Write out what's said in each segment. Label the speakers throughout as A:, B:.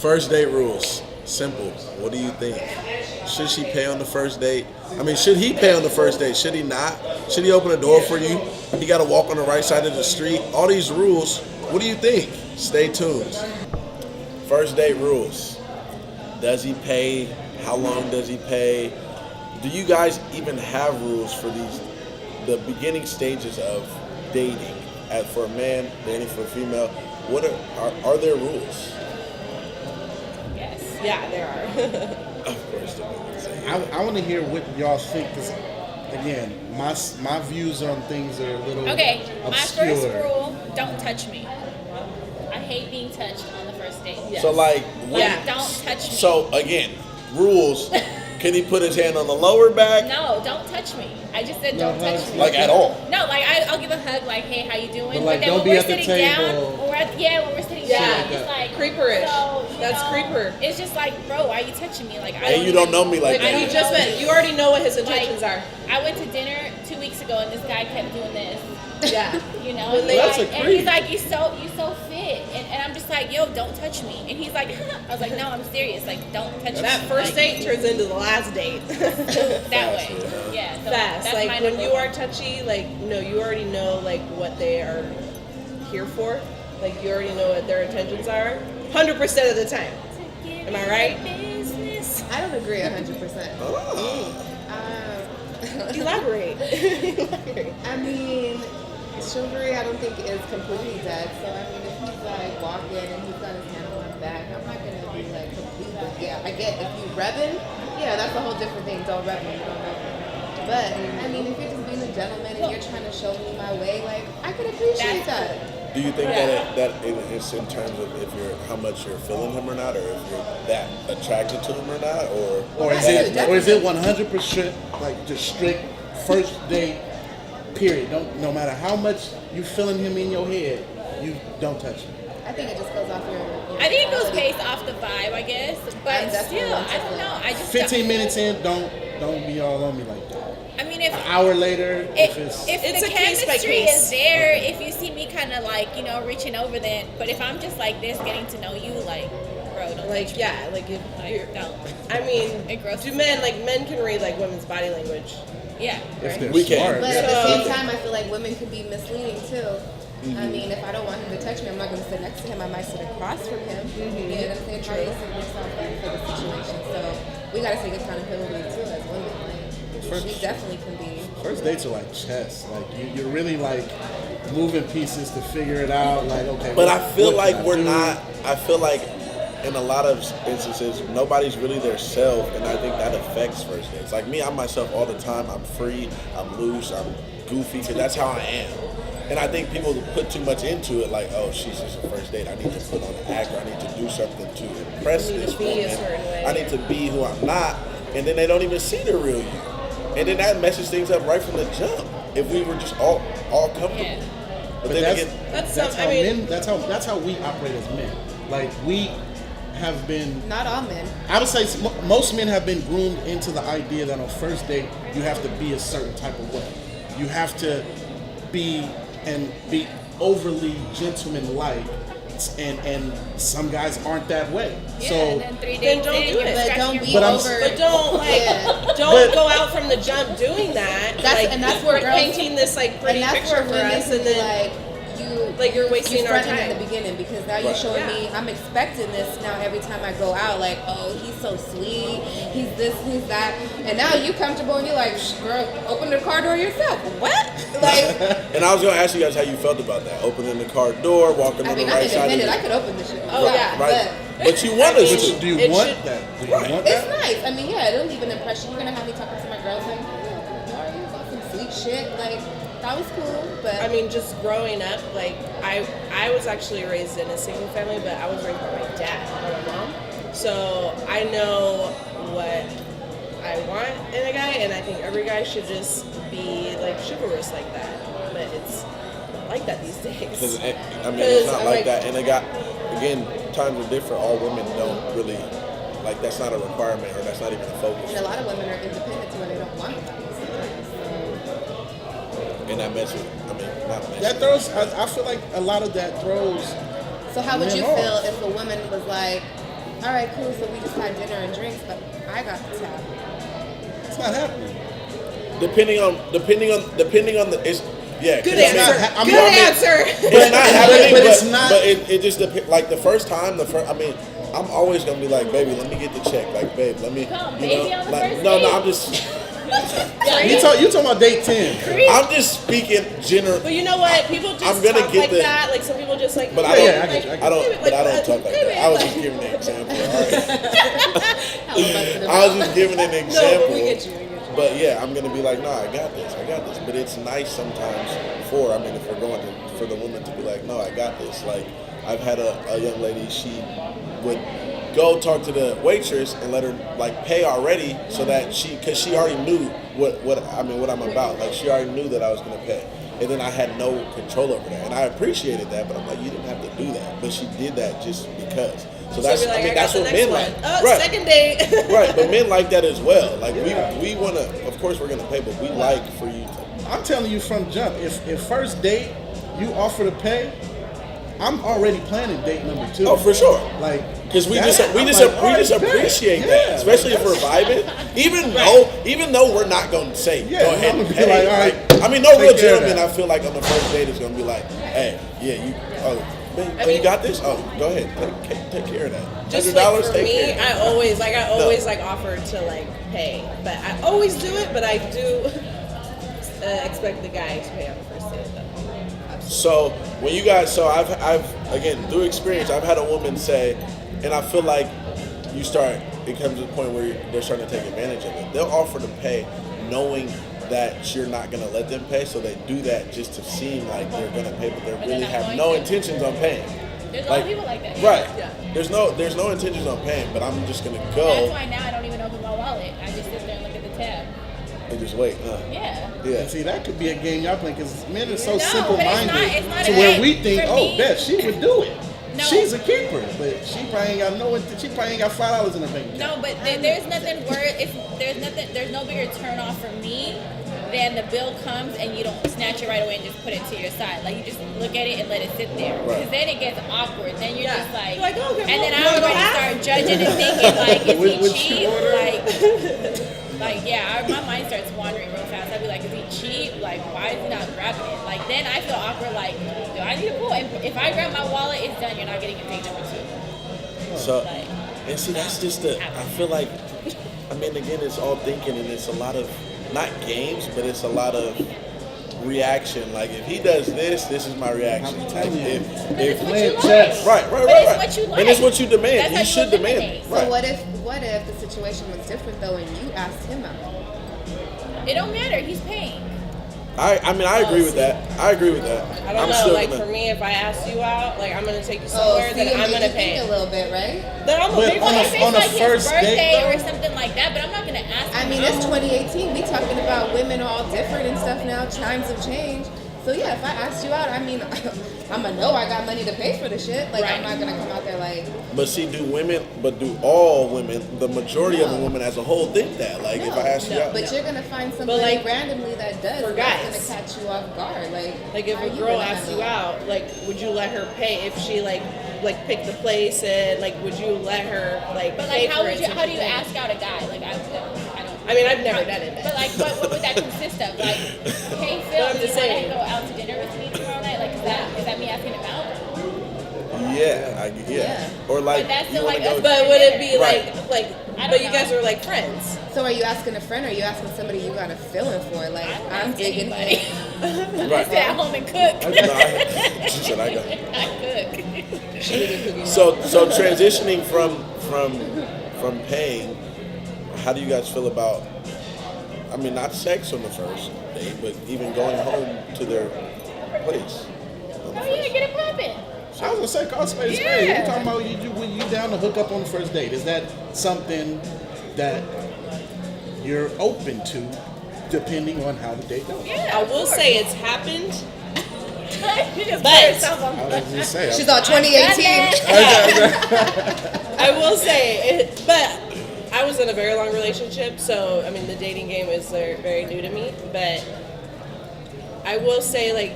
A: First date rules. Simple. What do you think? Should she pay on the first date? I mean, should he pay on the first date? Should he not? Should he open the door for you? He got to walk on the right side of the street. All these rules. What do you think? Stay tuned. First date rules. Does he pay? How long does he pay? Do you guys even have rules for the beginning stages of dating? As for a man, dating for a female, what are there rules?
B: Yes. Yeah, there are.
A: Of course,
C: I want to hear what y'all think, because again, my views on things are a little
B: Okay,
C: obscure.
B: my first rule: don't touch me. I hate being touched on the first date.
A: Yes. So like
B: don't touch me.
A: So again, rules. Can he put his hand on the lower back?
B: No, don't touch me. I just said don't touch me.
A: Like at all?
B: No, like I'll give a hug, like, hey, how you doing?
C: But like,
B: then
C: don't
B: when
C: be
B: we're
C: at the
B: sitting
C: table.
B: down, when we're sitting down, it's like
D: creeperish.
B: So,
D: That's creeper.
B: It's just like, bro, why are you touching me? Like,
A: and you don't know me like that.
D: You just met. You already know what his intentions are.
B: I went to dinner 2 weeks ago, and this guy kept doing this.
D: Yeah.
B: You know,
C: Well, that's
B: like,
C: a
B: and
C: creep.
B: he's like, you so fit, and I'm just like, yo, don't touch me. And he's like, I was like, no, I'm serious. Like, don't touch me.
D: That first date turns into the last date.
B: That way, yeah. So
D: Fast.
B: that's
D: Like
B: my
D: when
B: number
D: you
B: one.
D: are touchy, like no, you already know like what they are here for. Like you already know what their intentions are. 100% of the time. Am I right?
E: I don't agree 100%.
D: Elaborate.
E: I mean, chivalry I don't think is completely dead. So I mean, if he's like walking and he's got his hand on my back, I'm not gonna be like completely. Yeah, I get if you revving, yeah, that's a whole different thing. Don't rev me, don't rev me. But I mean, if you're just being a gentleman and you're trying to show me my way, like I could appreciate that.
A: Do you think that it's in terms of if you're how much you're feeling him or not, or if you're that attracted to him or not,
C: or is it 100% like just strict first date? Period. No matter how much you feeling him in your head, you don't touch him.
E: I think it just goes off your
B: I think it goes based off the vibe, I guess. But still, I don't know. I just
C: 15 minutes in, don't be all on me like that.
B: I mean, if
C: an hour later, if
B: the chemistry is there, if you see me kind of like, you know, reaching over then, but if I'm just like this, getting to know you, like, bro, don't
D: like,
B: touch
D: yeah,
B: me.
D: like, if
B: Like, don't.
D: I mean,
B: It grosses
D: do
B: me
D: men,
B: out.
D: like, men can read, like, women's body language.
B: Yeah.
C: if
B: Right.
C: they're
A: We can.
C: smart.
E: But at the same time, I feel like women could be misleading too. I mean, if I don't want him to touch me, I'm not going to sit next to him. I might sit across from him. You know what I'm saying? Try to see what's out there for the situation. So we got to take accountability too as women. Like, she definitely can be.
C: First dates are like chess. Like you're really like moving pieces to figure it out. Like okay.
A: But I feel
C: what
A: like
C: can I
A: we're
C: do?
A: not. I feel like in a lot of instances, nobody's really their self, and I think that affects first dates. Like me, I'm myself all the time. I'm free. I'm loose. I'm goofy because that's how I am. And I think people put too much into it, like, oh, she's just a first date. I need to put on an act, or I need to do something to impress this
D: be a
A: woman.
D: certain way.
A: I need to be who I'm not, and then they don't even see the real you. And then that messes things up right from the jump. If we were just all comfortable,
B: Yeah.
A: but then again,
D: That's
C: how
D: I mean,
C: men. That's how we operate as men. Like we have been.
E: Not all men.
C: I would say most men have been groomed into the idea that on first date you have to be a certain type of way. You have to be overly gentleman-like, and some guys aren't that way.
B: Yeah,
C: so
B: and then 3 days
D: then don't
B: in,
D: do
B: you're
D: it.
E: But
B: scratching
E: don't
B: your
E: be
C: But I'm-
E: over.
D: but don't like
E: Yeah.
D: don't go out from the jump doing that.
E: And that's where
D: we're
E: girls-
D: painting this like pretty
E: And that's
D: picture
E: where
D: for
E: women
D: us,
E: can
D: and
E: be
D: then
E: like,
D: you're wasting our
E: fronting
D: time.
E: in the beginning because now you're
A: Right.
E: showing
D: Yeah.
E: me I'm expecting this now every time I go out. Like, oh, he's so sweet, he's this, he's that, and now you comfortable and you're like, girl, open the car door yourself. What? Like,
A: and I was gonna ask you guys how you felt about that, opening the car door, walking
E: I
A: on
E: mean,
A: the
E: I'm
A: right side of
E: independent.
A: the
E: I could open this shit.
D: Oh, yeah,
A: right. But you want
D: I
A: us
D: mean,
A: to.
C: do you
D: It
C: want
D: should-
C: that? Do you want
E: It's
C: that?
E: nice. I mean, yeah, it'll leave an impression. You're gonna have me talking to my girls like, how are you? About some sweet shit. Like, that was cool, but
D: I mean, just growing up, like I was actually raised in a single family, but I was raised by my dad, not my mom. So I know what I want in a guy, and I think every guy should just be like chivalrous like that. But it's not like that these days.
A: Because I mean, it's not like that. And it got, again, times are different. All women don't really, like, that's not a requirement, or that's not even a focus.
E: and a lot of women are independent to where they don't want to.
A: And that messes, I mean, not messes.
C: That throws. I feel like a lot of that throws.
E: So how would
C: Men
E: you
C: off.
E: feel if a woman was like, all right, cool. So we just had dinner and drinks, but I got the tab.
C: It's not happening.
A: Depending on the it's yeah.
D: Good
A: 'cause I mean,
D: answer.
C: I mean,
D: Good
C: I mean,
D: answer.
A: It's not happening,
C: but
A: but
C: it's not-
A: But it just depends. Like the first time, I mean, I'm always gonna be like, baby, let me get the check. Like, babe, let me.
B: Come,
A: you
B: baby,
A: know,
B: on the
A: like,
B: first
A: no,
B: date.
A: I'm just.
C: You talking about date 10.
A: I'm just speaking general.
D: But you know what? People just
A: I'm gonna
D: talk
A: get
D: like
A: the-
D: that. Like some people just like.
A: But I
C: Yeah,
A: don't.
C: yeah, I get you, I get
A: I don't.
D: you.
A: But I don't
D: Like,
A: talk like that. I was just giving an example. All right.
E: Hella
A: I was just giving an example.
D: No, but we get you. We get you.
A: But yeah, I'm gonna be like, nah, I got this. But it's nice sometimes if we're going for the woman to be like, no, I got this. Like, I've had a young lady, she would go talk to the waitress and let her like pay already, so that because she already knew what I'm about. Like, she already knew that I was gonna pay. And then I had no control over that, and I appreciated that. But I'm like, you didn't have to do that. But she did that just because. So that's,
D: be like,
A: I mean,
D: got
A: that's
D: the
A: what
D: next
A: men
D: one.
A: like.
D: Oh,
A: Right.
D: second date.
A: Right, but men like that as well. Like,
C: Yeah.
A: we want to, of course we're going to pay, but we like for you to.
C: I'm telling you from jump, if first date you offer to pay, I'm already planning date number 2.
A: Oh, for sure.
C: Like,
A: Because we
C: that-
A: just
C: I'm like,
A: we just
C: alright, bet.
A: appreciate
C: Yeah,
A: that, especially if we're vibing. Even though we're not going to say
C: Yeah,
A: go ahead
C: I'm
A: and
C: gonna be
A: pay.
C: like, alright,
A: I mean, no
C: take
A: real
C: care of
A: gentleman,
C: that.
A: I feel like on the first date is going to be like, hey, yeah, you, babe,
D: I
A: you
D: mean-
A: got this? Oh, go ahead, take care of that.
D: Just
A: $100,
D: like for
A: take
D: me,
A: care of that.
D: I always like offer to like pay, but I always do it. But I do expect the guy to pay on the first date. Though.
A: So when you guys, I've again through experience, I've had a woman say, and I feel like it comes to the point where they're starting to take advantage of it. They'll offer to pay, knowing that you're not gonna let them pay, so they do that just to seem like they're gonna pay, but they
B: they're
A: really
B: not
A: have
B: going
A: no
B: to.
A: intentions on paying.
B: There's a lot of people like that.
A: Right.
D: Yeah.
A: There's no intentions on paying, but I'm just gonna
B: That's
A: go
B: why now I don't even open my wallet. I just sit there and look at the tab.
A: and just wait.
B: Yeah.
A: Yeah.
C: And see, that could be a game y'all playing because men are so
B: No,
C: simple-minded
B: but it's not
C: to
B: a
C: where
B: game.
C: we think,
B: For
C: oh,
B: me-
C: bet she would do it.
B: No.
C: She's a keeper, but she probably ain't got she probably ain't got $5 in her bank account.
B: No, but there's nothing worse. There's no bigger turn off for me than the bill comes and you don't snatch it right away and just put it to your side. Like, you just look at it and let it sit there. Because
A: Right.
B: then it gets awkward. Then you're
D: Yeah.
B: just like,
D: You're like, oh, okay,
B: and then
D: well,
B: I
D: you wanna go
B: already
D: half?
B: start judging and thinking like, is
C: Which
B: he cheap?
C: order?
B: Like yeah, my mind starts wandering real fast. I'd be like, is he cheap? Like, why is he not grabbing it? Like, then I feel awkward. Like, do I need to pull? And if I grab my wallet, it's done. You're not getting a date number 2.
A: So,
B: Like,
A: and see, that's just I feel like, I mean, again, it's all thinking, and it's a lot of, not games, but it's a lot of reaction. Like, if he does this is my reaction.
C: I'm
A: Like,
C: telling you.
A: if
C: Playing
B: like.
C: chess.
A: right.
B: But it's what you
A: And it's
B: like.
A: what you demand.
B: That's
A: You
B: how
A: should
B: you
A: demand
B: eliminate.
A: it.
E: So
A: Right.
E: what if the situation was different though and you asked him out?
B: It don't matter. He's paying.
A: I mean, I agree with that. I agree with that.
D: I don't
A: I'm
D: know.
A: still
D: Like
A: gonna-
D: for me, if I ask you out, like I'm gonna take you somewhere, then I'm gonna pay.
E: a little bit, right?
D: Then I'm gonna
C: But
D: pay.
C: on
D: for
C: a-
D: it.
B: If it's
C: on a
B: like
C: first
B: his
C: date,
B: birthday
C: though?
B: or something like that, but I'm not gonna ask
E: I
B: him
E: mean,
B: out.
E: it's 2018. We talking about women all different and stuff now. Times have changed. So yeah, if I asked you out, I mean, I'm gonna know I got money to pay for the shit. Like I'm
B: Right.
E: not gonna come out there like.
A: But see, do all women, the majority of the women as a whole think that? Like, if I ask you out,
E: But you're gonna find somebody
D: like,
E: randomly that does.
D: for
E: That's
D: guys.
E: gonna catch you off guard.
D: Like if
E: how
D: a
E: you
D: girl
E: gonna
D: asks
E: handle
D: you
E: it?
D: out, like would you let her pay if she like picked the place and like would you let her like
B: But
D: pay
B: like, how
D: for
B: would
D: it?
B: you?
D: so
B: How
D: she
B: do you
D: can-
B: ask out a guy? Like, I don't.
D: I mean, I've never done it.
B: But like, what would that consist of? Like, hey Phil,
D: I'm
B: do you
D: just
B: want
D: saying.
B: to go out to dinner with me tomorrow night? Like, is that me asking him out?
A: yeah. Or like,
B: But that's
A: you
B: still
A: wanna
B: like
A: go,
B: us.
D: But would it be
A: Right.
D: like
B: I don't
D: but you
B: know.
D: guys are like friends?
E: So are you asking a friend or are you asking somebody you got a feeling for? Like
B: I don't
E: I'm
B: ask
E: digging
B: anybody.
E: him.
A: Right.
B: Sit at home and cook.
A: No, she said I go.
B: I cook.
A: So transitioning from paying, how do you guys feel about? I mean, not sex on the first date, but even going home to their place. On the
B: Oh yeah,
A: first.
B: get it poppin'.
C: I was gonna say, call spade a spade.
B: Yeah.
C: You talking about when you down to hook up on the first date? Is that something that you're open to, depending on how the date goes?
B: Yeah.
D: I will say it's happened.
B: You just
D: But-
B: put yourself on-
C: I was just saying.
E: She's on 2018.
D: I will say it, but I was in a very long relationship, so I mean the dating game is very new to me. But I will say, like,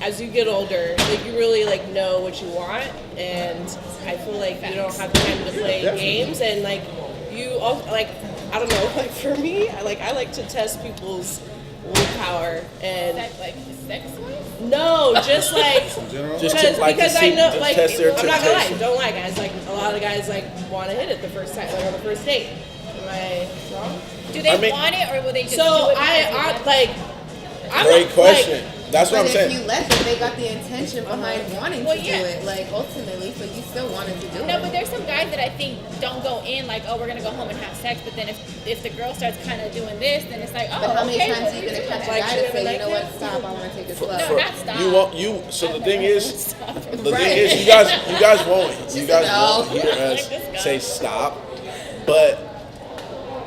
D: as you get older, like you really like know what you want, and I feel like you don't have time to play games, and like you also, like I don't know, like for me, I like to test people's willpower and
B: Like sex toys?
D: no, just like
A: Just to, like,
D: because
A: to see,
D: I know
A: just
D: like
A: test their
D: I'm not gonna lie,
A: temptation.
D: don't lie, guys. Like a lot of guys like want to hit it the first time, like on the first date. Am I wrong?
B: Do they
A: I mean-
B: want it, or will they just
D: So
B: do it?
D: I like. I'm
A: Great
D: not,
A: question.
D: Like,
A: That's what
E: But
A: I'm
E: if
A: saying.
E: you let them, they got the intention behind wanting
B: Well,
E: to
B: yeah.
E: do it, like ultimately, so you still wanted to do
B: No,
E: it.
B: but there's some guys that I think don't go in like, oh, we're gonna go home and have sex. But then if the girl starts kind of doing this, then it's like, oh,
E: But how many
B: okay,
E: times
B: well,
E: are you
B: you're
E: gonna
B: doing
E: catch a
B: that.
E: guy to say, you know what, stop, I want to take it slow?
B: No, not stop.
A: You want you. So the thing is,
B: Stop.
A: the
E: Right.
A: thing is, you guys won't. You guys
E: No.
A: won't hear us say stop. But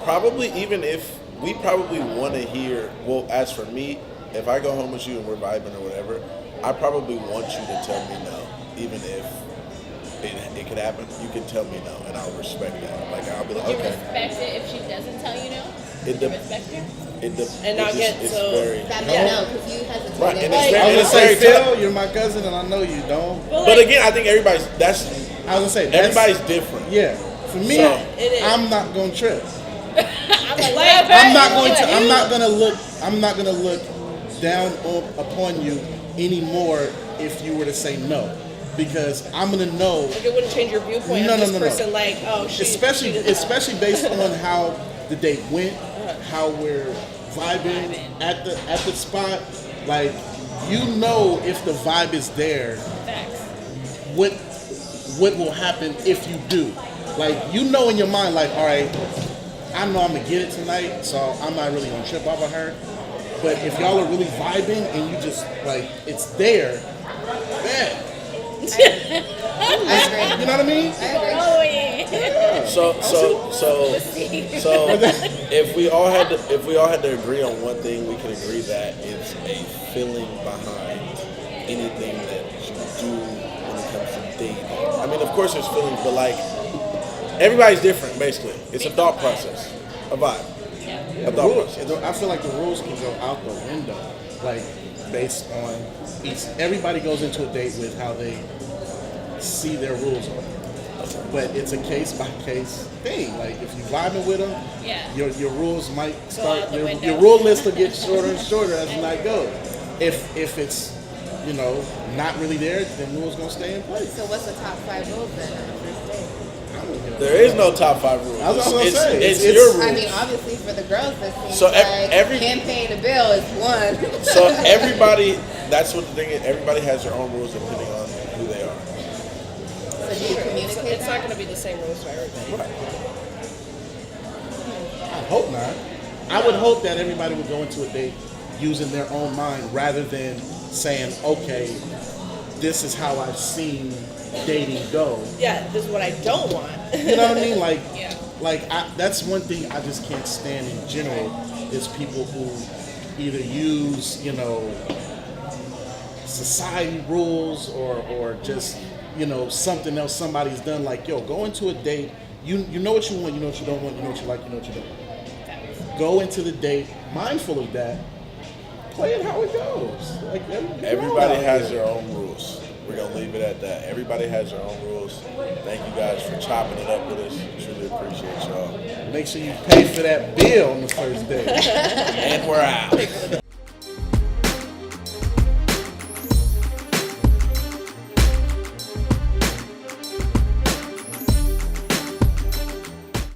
A: probably even if we probably want to hear. Well, as for me, if I go home with you and we're vibing or whatever, I probably want you to tell me no, even if it could happen. You can tell me no, and I'll respect that. Like I'll be like,
B: You
A: okay.
B: respect it if she doesn't tell you no.
A: It
B: You
A: de-
B: respect her.
D: And not get
A: it's
D: so-
A: very.
E: That
C: No.
E: no, because you hesitated.
A: Right, and
D: Like-
A: it's
C: I
A: very,
C: was
A: it's
C: gonna
A: very
C: say,
A: tough.
C: Phil, you're my cousin, and I know you don't.
A: But again, I think everybody's
C: I was gonna say
A: everybody's different.
C: Yeah, for me,
A: So-
D: It is.
C: I'm not gonna trip.
B: I'm like,
D: Like,
C: I'm not going to.
D: you-
C: I'm not gonna look down upon you anymore if you were to say no, because I'm gonna know.
D: Like it wouldn't change your viewpoint
C: No,
D: of
C: no,
D: this
C: no, no.
D: person. Like, oh, she
C: especially
D: did that.
C: especially based on how the date went, how we're vibing at the spot. Like, you know, if the vibe is there,
B: facts.
C: what will happen if you do. Like, you know in your mind, like, all right, I know I'm gonna get it tonight, so I'm not really gonna trip off of her. But if y'all are really vibing and you just like it's there, man,
E: I agree.
C: you know what I mean?
E: I agree.
B: Oh yeah.
A: So if we all had to agree on one thing, we can agree that it's a feeling behind anything that you do when it comes to dating. I mean, of course there's feelings, but like everybody's different. Basically, it's a thought process, a vibe.
C: Yeah, the rules. I feel like the rules can go out the window, like based on everybody goes into a date with how they see their rules are. But it's a case by case thing. Like if you vibing with them,
B: Yeah.
C: your rules might
B: out
C: start.
B: the window.
C: Your rule list will get shorter and shorter as the night goes. If it's not really there, then rules gonna stay in place.
E: So what's the top 5 rules then on the first date?
A: There is no top 5 rules.
C: I was gonna say,
A: it's
C: it's-
A: your rules.
E: I mean, obviously for the girls, this seems
A: So
E: like
A: every-
E: can't pay the bill is one.
A: So everybody, that's what the thing is. Everybody has their own rules depending on who they are.
E: So do you communicate
D: It's not
E: that?
D: going to be the same rules for everybody.
C: I hope not. I would hope that everybody would go into a date using their own mind rather than saying, okay, this is how I've seen dating go.
D: Yeah, this is what I don't want.
C: You know what I mean? Like,
B: Yeah.
C: that's one thing I just can't stand in general is people who either use, society rules or just, something else somebody's done. Like, yo, go into a date. You know what you want, you know what you don't want, you know what you like, you know what you don't want. Go into the date mindful of that. Play it how it goes. Like,
A: Everybody has their own rules. We're going to leave it at that. Everybody has their own rules. Thank you guys for chopping it up with us. Truly appreciate y'all.
C: Make sure you pay for that bill on the first date.
A: And we're out.